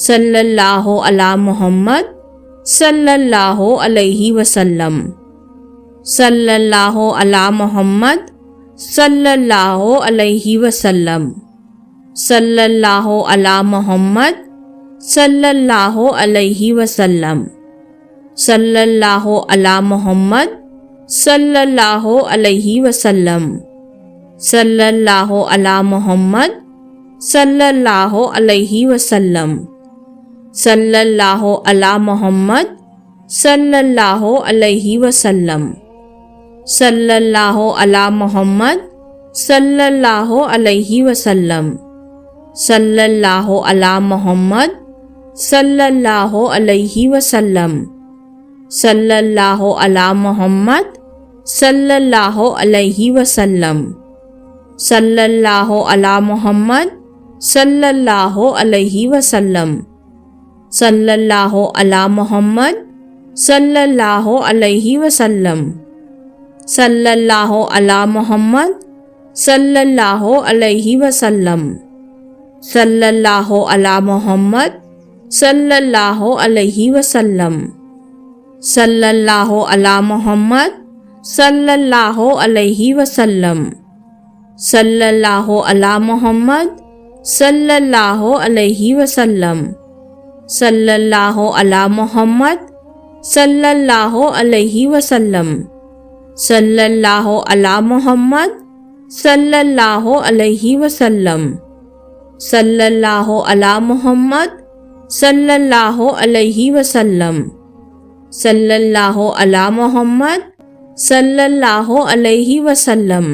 صلی اللہ علی محمد صلی اللہ علیہ وسلم، صلی اللہ علی محمد صلی اللہ علیہ وسلم، صلی اللہ علی محمد صلی اللہ علیہ وسلم، صلی اللہ علی محمد صلی اللہ علیہ وسلم، صلی اللہ علی محمد صلی اللہ علیہ وسلم، صلی اللہ علی محمد صلی اللہ علیہ وسلم، صلی اللہ علی محمد صلی اللہ علیہ وسلم، صلی اللہ علی محمد صلی اللہ علیہ وسلم، صلی اللہ علی محمد صلی اللہ علیہ وسلم، صلی اللہ علی محمد صلی اللہ علیہ وسلم، صلی اللہ علی محمد صلی اللہ علیہ وسلم، صلی اللہ علی محمد صلی اللہ علیہ وسلم، صلی اللہ علی محمد صلی اللہ علیہ وسلم، صلی اللہ علی محمد صلی اللہ علیہ وسلم، صلی اللہ علی محمد صلی اللہ علیہ وسلم، صلی اللہ علی محمد صلی اللہ علیہ وسلم، صلی اللہ علی محمد صلی اللہ علیہ وسلم، صلی اللہ علی محمد صلی اللہ علیہ وسلم، صلی اللہ علی محمد صلی اللہ علیہ وسلم،